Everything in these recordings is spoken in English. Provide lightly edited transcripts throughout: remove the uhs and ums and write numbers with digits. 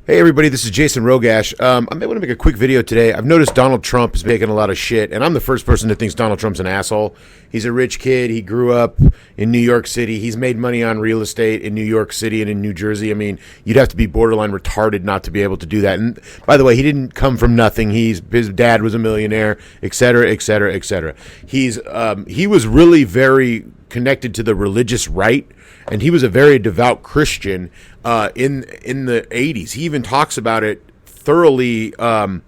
Hey everybody, this is Jason Roggasch. I may want to make a quick video today. I've noticed Donald Trump is making a lot of shit, and I'm the first person that thinks Donald Trump's an asshole. He's a rich kid. He grew up in New York City. He's made money on real estate in New York City and in New Jersey. I mean, you'd have to be borderline retarded not to be able to do that. And by the way, he didn't come from nothing. His dad was a millionaire, et cetera, et cetera, et cetera. He was really very connected to the religious right, and he was a very devout Christian in the 80s. He even talks about it thoroughly. I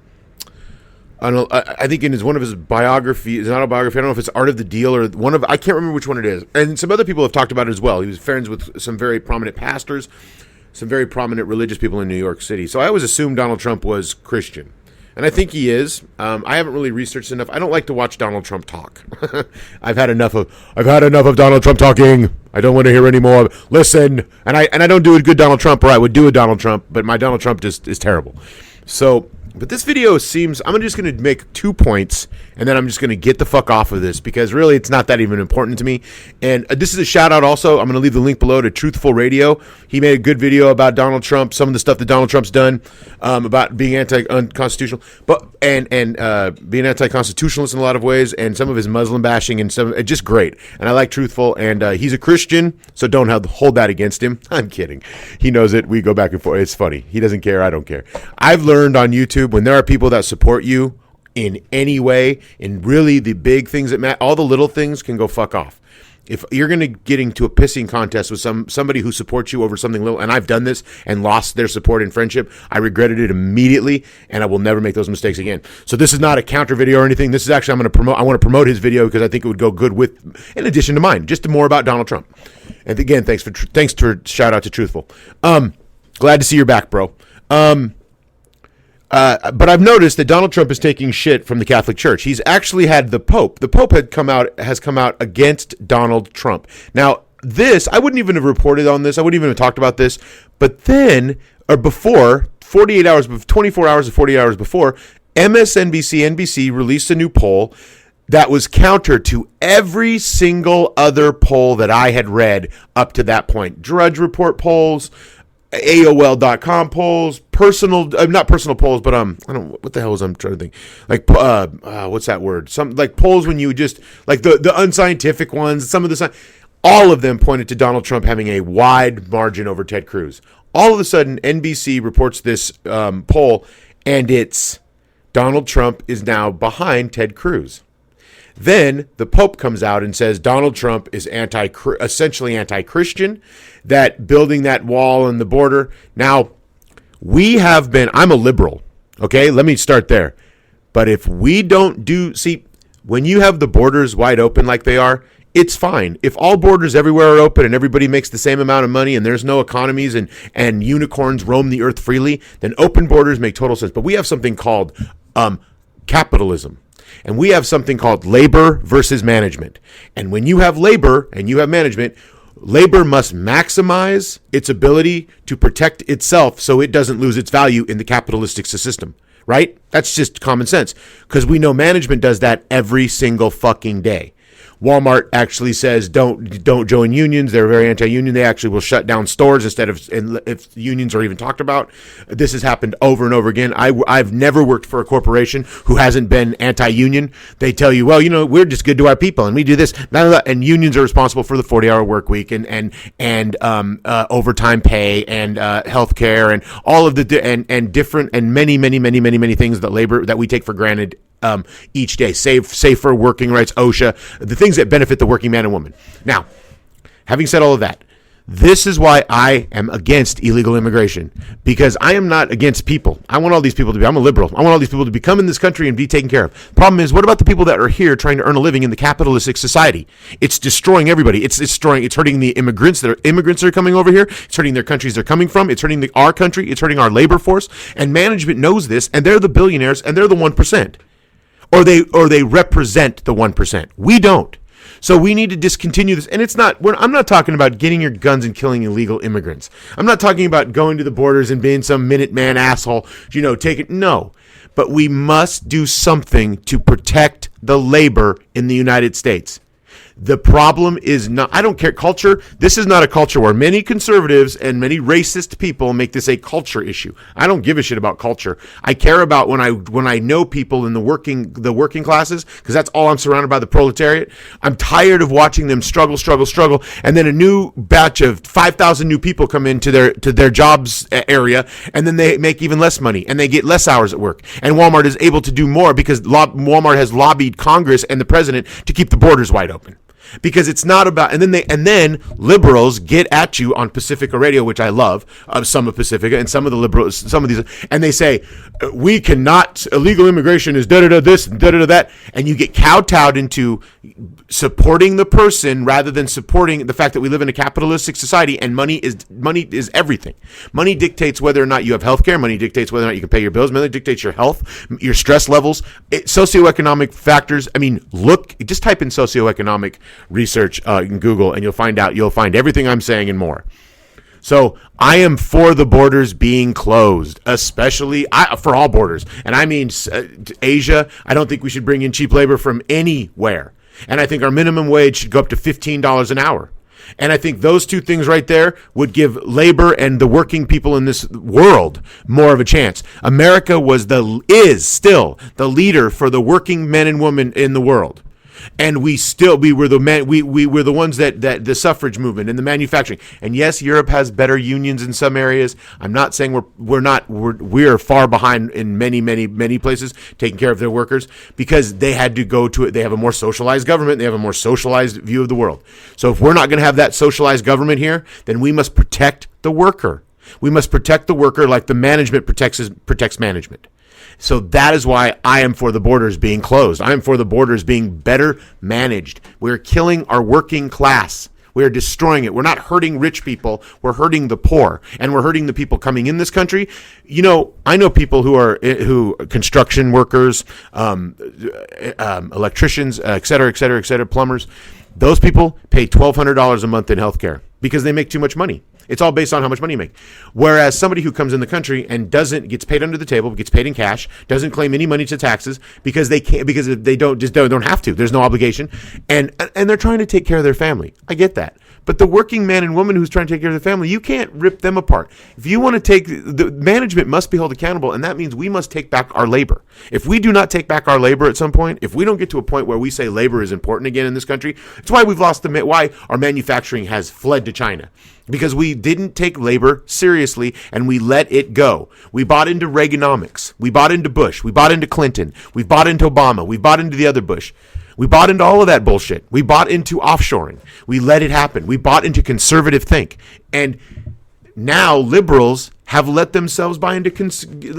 think in one of his biographies, it's not a biography. I don't know if it's Art of the Deal or I can't remember which one it is. And some other people have talked about it as well. He was friends with some very prominent pastors, some very prominent religious people in New York City. So I always assumed Donald Trump was Christian. And I think he is. I haven't really researched enough. I don't like to watch Donald Trump talk. I've had enough of Donald Trump talking. I don't want to hear any more. Listen, and I don't do a good Donald Trump, or I would do a Donald Trump, but my Donald Trump just is terrible. So, but this video seems, I'm just going to make 2 points, and then I'm just going to get the fuck off of this, because really it's not that even important to me. And this is a shout out also. I'm going to leave the link below to Truthful Radio. He made a good video about Donald Trump, some of the stuff that Donald Trump's done, about being anti-constitutional, and being anti-constitutionalist in a lot of ways, and some of his Muslim bashing, and some just great. And I like Truthful, and he's a Christian, so don't hold that against him. I'm kidding. He knows it. We go back and forth. It's funny. He doesn't care. I don't care. I've learned on YouTube, when there are people that support you in any way, in really the big things that matter, all the little things can go fuck off. If you're going to get into a pissing contest with somebody who supports you over something little, and I've done this and lost their support and friendship, I regretted it immediately, and I will never make those mistakes again. So this is not a counter video or anything. This is actually, I want to promote his video because I think it would go good with, in addition to mine, just more about Donald Trump. And again, thanks for shout out to Truthful. Glad to see you're back, bro. But I've noticed that Donald Trump is taking shit from the Catholic Church. He's actually had the Pope. The Pope has come out against Donald Trump. Now, this, I wouldn't even have reported on this. I wouldn't even have talked about this. But then, or before, 24 hours or 48 hours before, MSNBC, NBC released a new poll that was counter to every single other poll that I had read up to that point. Drudge Report polls, AOL.com polls, not personal polls, but I don't, what the hell is I'm trying to think, like what's that word? Some like polls when you just like the unscientific ones. Some of the all of them pointed to Donald Trump having a wide margin over Ted Cruz. All of a sudden, NBC reports this poll, and it's Donald Trump is now behind Ted Cruz. Then the Pope comes out and says Donald Trump is essentially anti-Christian, that building that wall and the border. Now, I'm a liberal, okay? Let me start there. But if we don't when you have the borders wide open like they are, it's fine. If all borders everywhere are open and everybody makes the same amount of money and there's no economies and unicorns roam the earth freely, then open borders make total sense. But we have something called capitalism. And we have something called labor versus management. And when you have labor and you have management, labor must maximize its ability to protect itself so it doesn't lose its value in the capitalistic system, right? That's just common sense, because we know management does that every single fucking day. Walmart actually says don't join unions. They're very anti-union. They actually will shut down stores instead of, if unions are even talked about. This has happened over and over again. I've never worked for a corporation who hasn't been anti-union. They tell you, well, we're just good to our people and we do this. And unions are responsible for the 40-hour work week and overtime pay and health care and all of the and different and many things that we take for granted each day. Safer working rights, OSHA, the things that benefit the working man and woman. Now, having said all of that, this is why I am against illegal immigration, because I am not against people. I want all these people I'm a liberal. I want all these people to come in this country and be taken care of. Problem is, what about the people that are here trying to earn a living in the capitalistic society? It's destroying everybody. It's hurting the immigrants that are coming over here. It's hurting their countries they're coming from. It's hurting our country. It's hurting our labor force. And management knows this, and they're the billionaires, and they're the 1%. Or they represent the 1%. We don't. So we need to discontinue this. And I'm not talking about getting your guns and killing illegal immigrants. I'm not talking about going to the borders and being some Minuteman asshole, no. But we must do something to protect the labor in the United States. The problem is not, I don't care, culture. This is not a culture where many conservatives and many racist people make this a culture issue. I don't give a shit about culture. I care about when I know people in the working classes, because that's all I'm surrounded by, the proletariat. I'm tired of watching them struggle, and then a new batch of 5,000 new people come into their jobs area, and then they make even less money, and they get less hours at work. And Walmart is able to do more because Walmart has lobbied Congress and the president to keep the borders wide open. Because it's not about, and then liberals get at you on Pacifica Radio, which I love, some of Pacifica and some of the liberals, some of these, and they say, we cannot, illegal immigration is da-da-da this and da-da-da that, and you get kowtowed into supporting the person rather than supporting the fact that we live in a capitalistic society, and money is everything. Money dictates whether or not you have health care, money dictates whether or not you can pay your bills, money dictates your health, your stress levels, socioeconomic factors. I mean, just type in socioeconomic research in Google, and you'll find everything I'm saying and more. So I am for the borders being closed, especially for all borders. And I mean Asia. I don't think we should bring in cheap labor from anywhere. And I think our minimum wage should go up to $15 an hour. And I think those two things right there would give labor and the working people in this world more of a chance. America is still the leader for the working men and women in the world. And we were the men, we were the ones that the suffrage movement and the manufacturing. And yes, Europe has better unions in some areas. I'm not saying we're far behind in many places taking care of their workers, because they had to go to it. They have a more socialized government. They have a more socialized view of the world. So if we're not going to have that socialized government here, then we must protect the worker. We must protect the worker like the management protects management. So that is why I am for the borders being closed. I am for the borders being better managed. We're killing our working class. We are destroying it. We're not hurting rich people. We're hurting the poor, and we're hurting the people coming in this country. You know, I know people who construction workers, electricians, et cetera, plumbers. Those people pay $1,200 a month in healthcare because they make too much money. It's all based on how much money you make. Whereas somebody who comes in the country and gets paid under the table, gets paid in cash, doesn't claim any money to taxes because they can't, because they don't have to. There's no obligation, and they're trying to take care of their family. I get that. But the working man and woman who's trying to take care of their family, you can't rip them apart. If you want to the management must be held accountable, and that means we must take back our labor. If we do not take back our labor at some point, if we don't get to a point where we say labor is important again in this country, it's why we've lost why our manufacturing has fled to China. Because we didn't take labor seriously and we let it go. We bought into Reaganomics. We bought into Bush. We bought into Clinton. We bought into Obama. We bought into the other Bush. We bought into all of that bullshit. We bought into offshoring. We let it happen. We bought into conservative think. And now liberals have let themselves buy into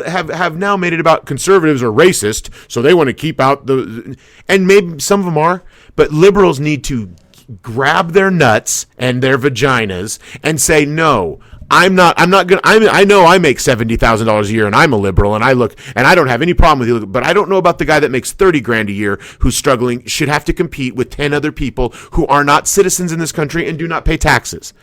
have now made it about conservatives are racist, so they want to keep out and maybe some of them are, but liberals need to grab their nuts and their vaginas and say, no, I know I make $70,000 a year and I'm a liberal and I don't have any problem with you, but I don't know about the guy that makes $30,000 a year who's struggling, should have to compete with 10 other people who are not citizens in this country and do not pay taxes.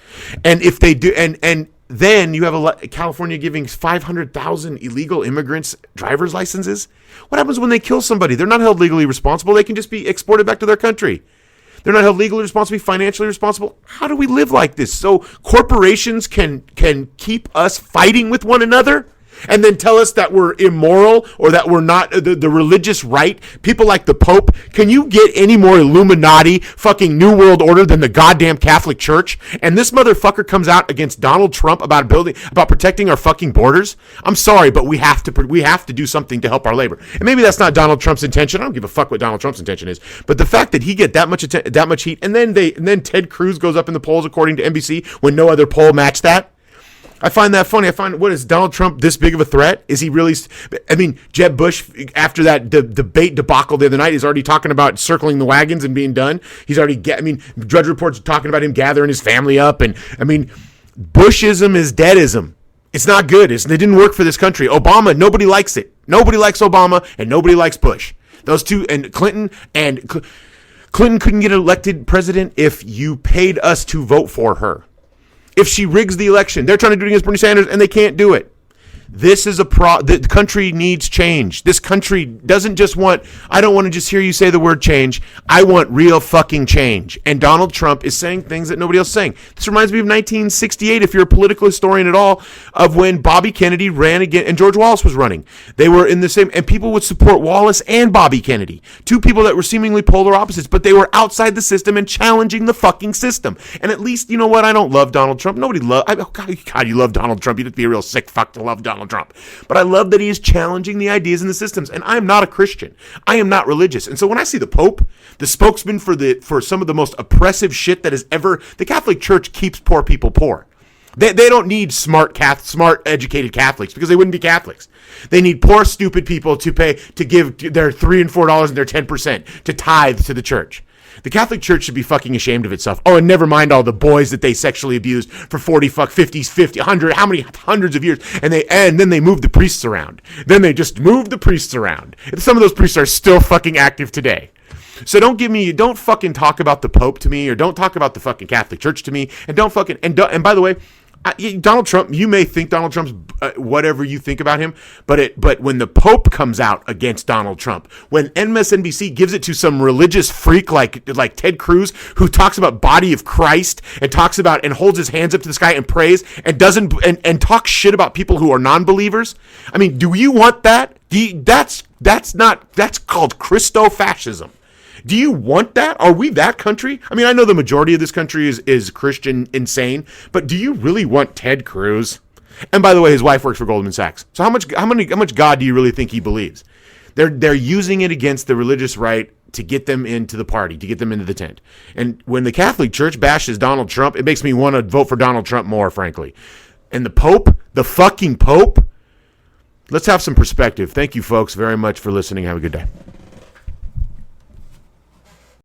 And if they do, and then you have California giving 500,000 illegal immigrants driver's licenses. What happens when they kill somebody? They're not held legally responsible. They can just be exported back to their country. They're not held legally responsible, financially responsible. How do we live like this? So corporations can keep us fighting with one another and then tell us that we're immoral or that we're not the religious right? People like the Pope. Can you get any more Illuminati fucking New World Order than the goddamn Catholic Church? And this motherfucker comes out against Donald Trump about protecting our fucking borders. I'm sorry, but we have to do something to help our labor. And maybe that's not Donald Trump's intention. I don't give a fuck what Donald Trump's intention is. But the fact that he get that much heat, and then Ted Cruz goes up in the polls according to NBC when no other poll matched that. I find that funny. What is Donald Trump this big of a threat? Is he really? I mean, Jeb Bush, after that debate debacle the other night, is already talking about circling the wagons and being done. He's already, Drudge Report's talking about him gathering his family up. And Bushism is deadism. It's not good. It didn't work for this country. Obama, nobody likes it. Nobody likes Obama and nobody likes Bush. Those two, and Clinton couldn't get elected president if you paid us to vote for her. If she rigs the election, they're trying to do it against Bernie Sanders, and they can't do it. This is the country needs change. This country doesn't just want, I don't want to just hear you say the word change. I want real fucking change. And Donald Trump is saying things that nobody else is saying. This reminds me of 1968, if you're a political historian at all, of when Bobby Kennedy ran again and George Wallace was running. They were in the same, and people would support Wallace and Bobby Kennedy. Two people that were seemingly polar opposites, but they were outside the system and challenging the fucking system. And at least, you know what? I don't love Donald Trump. Nobody God, you love Donald Trump. You'd have to be a real sick fuck to love Donald Trump. But I love that he is challenging the ideas and the systems. And I am not a Christian. I am not religious. And so when I see the Pope, the spokesman for some of the most oppressive shit that has ever, the Catholic Church keeps poor people poor. They don't need smart, educated Catholics because they wouldn't be Catholics. They need poor, stupid people to give their $3 and $4 and their 10% to tithe to the church. The Catholic Church should be fucking ashamed of itself. Oh, and never mind all the boys that they sexually abused for 100, how many hundreds of years. And then they moved the priests around. Then they just moved the priests around. And some of those priests are still fucking active today. So don't fucking talk about the Pope to me, or don't talk about the fucking Catholic Church to me. And and by the way, Donald Trump, you may think Donald Trump's whatever you think about him, but when the Pope comes out against Donald Trump, when MSNBC gives it to some religious freak like Ted Cruz, who talks about body of Christ and talks about and holds his hands up to the sky and prays and doesn't and talks shit about people who are non-believers. I mean, do you want that? That's called Christo-fascism. Do you want that? Are we that country? I mean, I know the majority of this country is Christian insane, but do you really want Ted Cruz? And by the way, his wife works for Goldman Sachs. So how much God do you really think he believes? They're using it against the religious right to get them into the party, to get them into the tent. And when the Catholic Church bashes Donald Trump, it makes me want to vote for Donald Trump more, frankly. And the Pope, the fucking Pope, let's have some perspective. Thank you, folks, very much for listening. Have a good day.